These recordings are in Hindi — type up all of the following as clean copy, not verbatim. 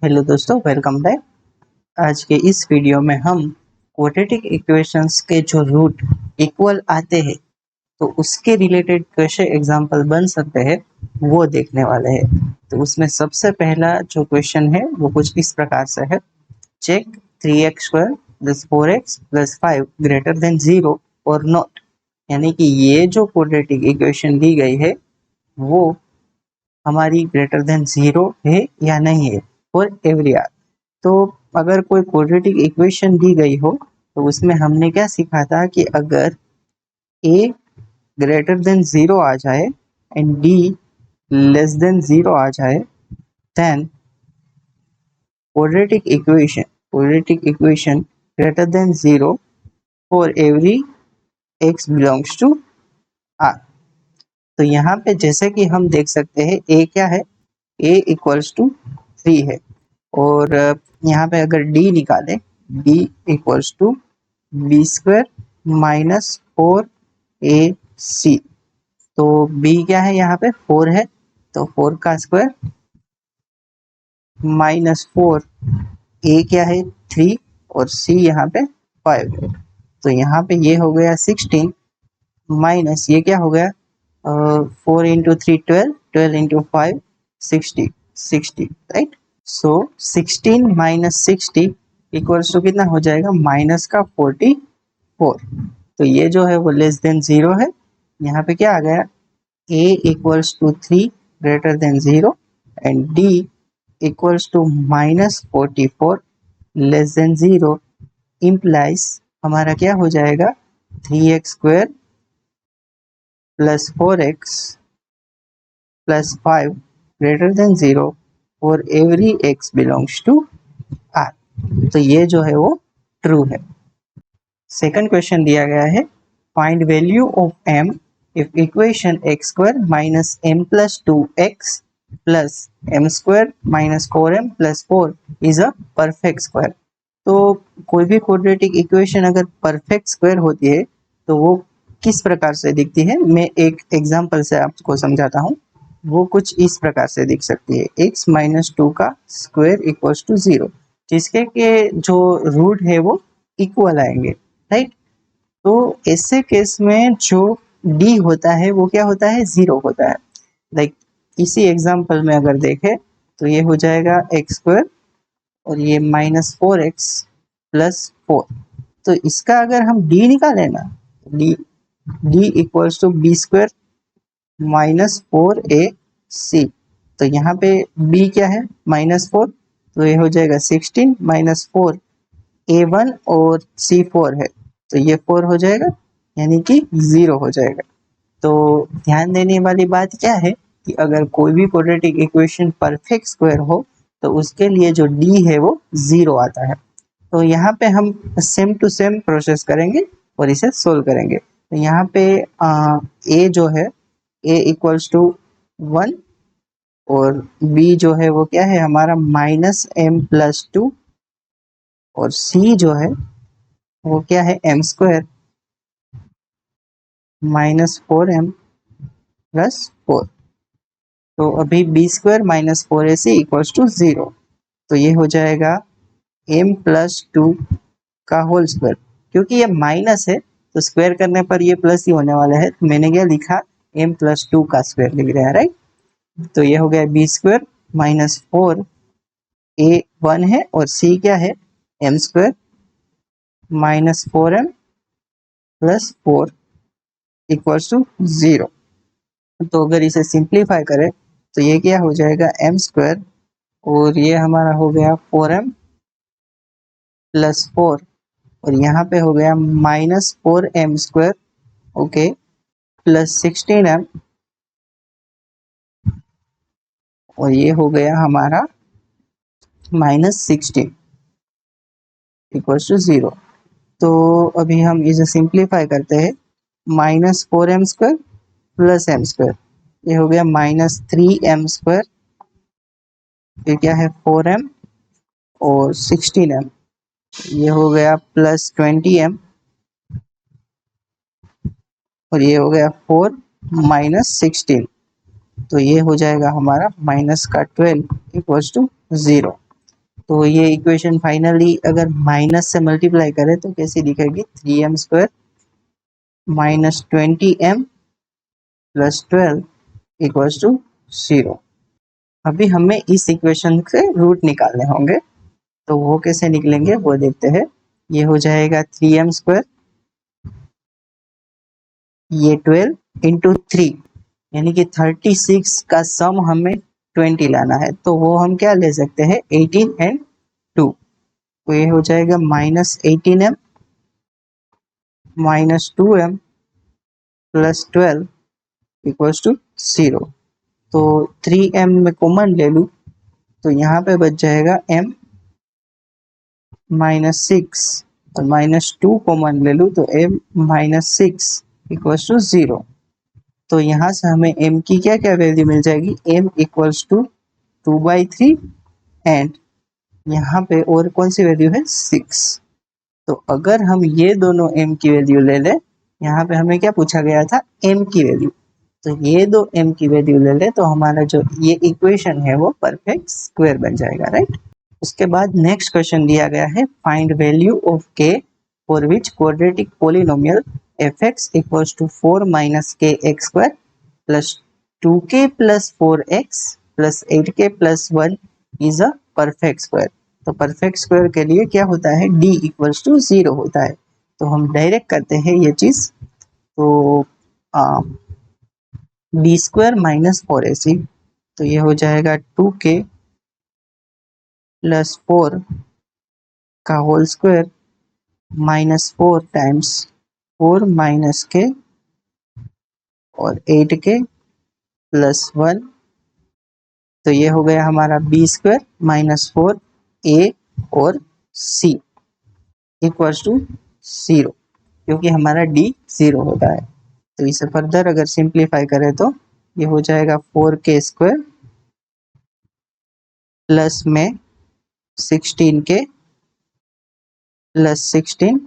हेलो दोस्तों, वेलकम बैक। आज के इस वीडियो में हम क्वाड्रेटिक इक्वेशंस के जो रूट इक्वल आते हैं तो उसके रिलेटेड कैसे एग्जांपल बन सकते हैं वो देखने वाले हैं। तो उसमें सबसे पहला जो क्वेश्चन है वो कुछ इस प्रकार से है। Check 3x² + 4x + 5 greater than 0 और नॉट। यानी कि ये जो क्वाड्रेटिक इक्वेशन दी गई है वो हमारी ग्रेटर देन 0 है या नहीं है फॉर एवरी आर। तो अगर कोई क्वाड्रेटिक इक्वेशन दी गई हो तो उसमें हमने क्या सीखा था कि अगर a ग्रेटर देन 0 आ जाए एंड d लेस देन 0 आ जाए then quadratic equation greater than 0 for every x belongs to r। तो यहाँ पे जैसे कि हम देख सकते हैं a क्या है, a इक्वल्स टू 3 है और यहाँ पे अगर d निकालें d equals to b² minus 4ac। तो b क्या है, यहाँ पे 4 है तो 4 का स्क्वायर माइनस 4, a क्या है 3 और c यहाँ पे 5 है। तो यहाँ पे ये हो गया 16 माइनस ये क्या हो गया 4 into 3 12, 12 into 5 60 right. So 16 minus 60 equals to कितना हो जाएगा, माइनस का 44। तो ये जो है वो लेस देन 0 है। यहाँ पे क्या आ गया, a equals to 3 greater than 0 and d equals to minus 44 less than 0 implies हमारा क्या हो जाएगा 3x² + 4x + 5 ग्रेटर देन 0 और every x belongs to r। तो ये जो है वो ट्रू है। सेकंड क्वेश्चन दिया गया है, find value of m if equation x² minus m + 2x + m² minus 4m + 4 is a perfect square. तो कोई भी क्वाड्रेटिक इक्वेशन अगर परफेक्ट स्क्वायर होती है तो वो किस प्रकार से दिखती है, मैं एक एग्जांपल से आपको समझाता हूँ। वो कुछ इस प्रकार से दिख सकती है, x - 2 का स्क्वायर इक्वल्स टू 0, जिसके के जो रूट है वो इक्वल आएंगे राइट। तो ऐसे केस में जो d होता है वो क्या होता है, 0 होता है। लाइक इसी एग्जांपल में अगर देखें तो ये हो जाएगा x² और ये -4x + 4। तो इसका अगर हम d निकालें ना, d equals to b² minus 4ac। तो यहाँ पे b क्या है -4, तो ये हो जाएगा 16 माइनस 4 a1 और c4 है तो ये 4 हो जाएगा यानी कि 0 हो जाएगा। तो ध्यान देने वाली बात क्या है कि अगर कोई भी क्वाड्रेटिक इक्वेशन परफेक्ट स्क्वायर हो तो उसके लिए जो d है वो 0 आता है। तो यहाँ पे हम सेम टू सेम प्रोसेस करेंगे और इसे सोल्व करेंगे। तो यहाँ पे a जो है a इक्वल्स टू 1 और b जो है वो क्या है हमारा -m + 2 और c जो है वो क्या है m² -4m + 4। तो अभी b² - 4ac इक्वल्स टू 0। तो ये हो जाएगा m + 2 का होल स्क्वायर। क्योंकि ये माइनस है तो स्क्वायर करने पर ये प्लस ही होने वाला है, तो मैंने क्या लिखा m + 2 का स्क्वायर लिख रहा है राइट। तो ये हो गया b² - 4 a1 है और c क्या है m² -4m + 4 इक्वल्स टू 0। तो अगर इसे सिंप्लीफाई करें तो ये क्या हो जाएगा m² और ये हमारा हो गया 4m + 4 और यहाँ पे हो गया -4m² ओके + 16m और ये हो गया हमारा -16 इक्वल्स टू 0। तो अभी हम इसे सिंप्लीफाई करते हैं, -4m² + m², ये हो गया -3m², ये क्या है 4m और 16m, ये हो गया +20m और ये हो गया 4 - 16। तो ये हो जाएगा हमारा -12 इक्वल्स टू 0। तो ये इक्वेशन फाइनली अगर माइनस से मल्टीप्लाई करें तो कैसी दिखेगी, 3m² minus 20m plus 12 equals to 0। अभी हमें इस इक्वेशन से रूट निकालने होंगे, तो वो कैसे निकलेंगे वो देखते हैं। ये हो जाएगा 3m², ये 12 इंटू 3 यानी कि 36 का सम हमें 20 लाना है, तो वो हम क्या ले सकते हैं, 18 एंड 2। तो ये हो जाएगा minus 18m minus 2m plus 12 equals to 0। तो 3m में कॉमन ले लूँ तो यहाँ पे बच जाएगा m माइनस 6 और माइनस 2 कॉमन ले लूँ तो m माइनस 6 इक्वल्स टू 0। तो यहाँ से हमें m की क्या क्या वैल्यू मिल जाएगी, m इक्वल्स टू 2/3 एंड यहाँ पे और कौन सी वैल्यू है, 6। तो अगर हम ये दोनों m की वैल्यू ले लें, यहाँ पे हमें क्या पूछा गया था, m की वैल्यू, तो ये दो m की वैल्यू ले ले तो हमारा जो ये इक्वेशन है वो परफेक्ट स्क्वायर बन जाएगा, राइट। उसके बाद नेक्स्ट क्वेश्चन दिया गया है, find value of k for which quadratic polynomial fx equals to 4 minus kx² plus 2k plus 4x plus 8k plus 1 is a perfect square. तो परफेक्ट स्क्वायर के लिए क्या होता है, d इक्वल्स टू 0 होता है। तो हम डायरेक्ट करते हैं ये चीज, तो d² माइनस 4ac, तो ये हो जाएगा 2k प्लस 4 का whole square minus 4 times 4 minus k और 8k प्लस 1। तो ये हो गया हमारा b² माइनस 4a और c इक्वल्स टू 0, क्योंकि हमारा d 0 होता है। तो इसे फर्दर अगर सिंप्लीफाई करें तो ये हो जाएगा 4k² प्लस में 16k प्लस 16।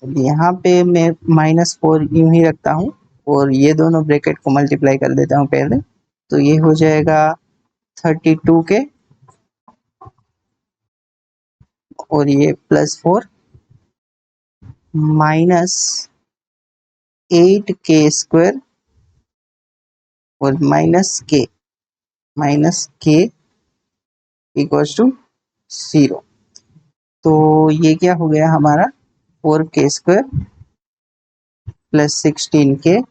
यहाँ पे मैं -4 यूं ही रखता हूँ और ये दोनों ब्रैकेट को मल्टीप्लाई कर देता हूँ पहले, तो ये हो जाएगा 32k और ये +4 माइनस 8k² और माइनस k इक्वल्स टू 0। तो ये क्या हो गया हमारा, 4k² प्लस 16k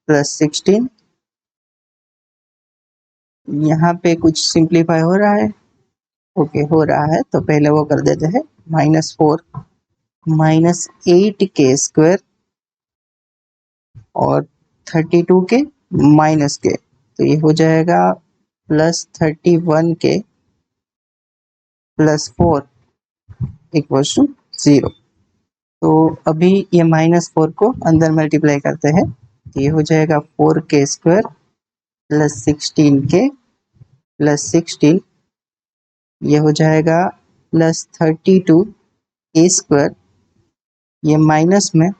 प्लस 16। यहाँ पे कुछ सिंप्लीफाई हो रहा है, ओके हो रहा है, तो पहले वो कर देते हैं, -4 माइनस 8k² और 32k माइनस k, तो ये हो जाएगा plus 31k plus 4 equals to 0। तो अभी ये -4 को अंदर मल्टीप्लाई करते हैं, तो ये हो जाएगा 4k² प्लस 16k प्लस 16, ये हो जाएगा प्लस 32a², ये माइनस में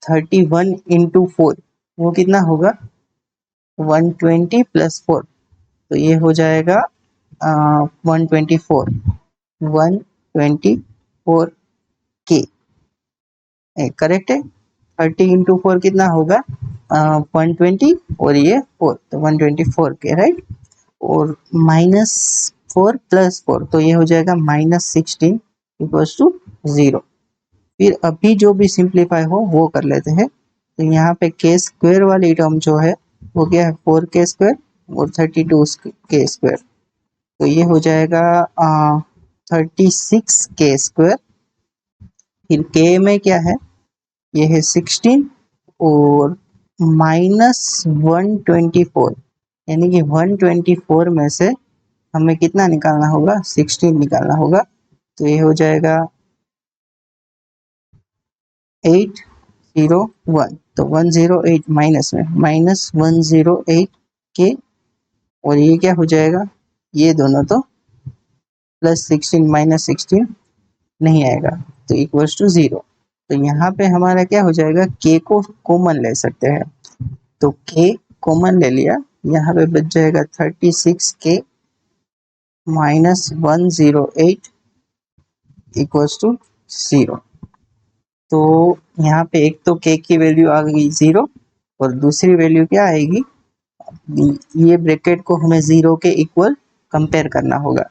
31 इंटू 4 वो कितना होगा, 120 प्लस 4, तो ये हो जाएगा 124 124k करेक्ट है। 30 इंटू 4 कितना होगा, 120 और ये 4, तो 124k राइट। और -4 प्लस 4, तो ये हो जाएगा -16 इक्वल्स टू 0। फिर अभी जो भी सिंप्लीफाई हो वो कर लेते हैं। तो यहाँ पे k² वाली टर्म जो है वो क्या है, 4k² और 32k², तो ये हो जाएगा 36k²। फिर k में क्या है, ये है 16 और -124, यानी कि 124 में से हमें कितना निकालना होगा, 16 निकालना होगा। तो ये हो जाएगा 801, तो 108 माइनस में -108k और ये क्या हो जाएगा, ये दोनों तो +16 -16 नहीं आएगा, तो इक्वल्स टू 0। तो यहाँ पे हमारा क्या हो जाएगा, k को कॉमन ले सकते हैं, तो k कॉमन ले लिया, यहाँ पे बच जाएगा 36k -108 इक्वल्स टू 0। तो यहाँ पे एक तो k की वैल्यू आ गई 0 और दूसरी वैल्यू क्या आएगी, ये ब्रैकेट को हमें 0 के इक्वल कंपेयर करना होगा।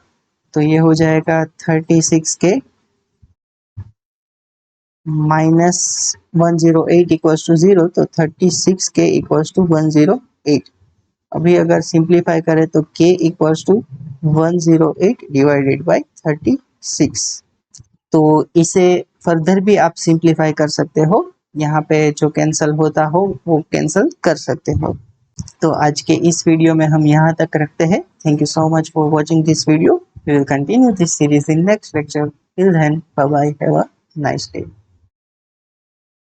तो ये हो जाएगा 36k -108 इक्वल्स टू 0, तो 36k इक्वल्स टू 108। अभी अगर सिंप्लीफाई करें तो k equals to 108 divided by 36। तो इसे फर्दर भी आप सिंप्लीफाई कर सकते हो, यहाँ पे जो कैंसिल होता हो वो कैंसिल कर सकते हो। तो आज के इस वीडियो में हम यहाँ तक रखते हैं। Thank you so much for watching this video. We will continue this series in next lecture. Till then, bye bye, have a nice day.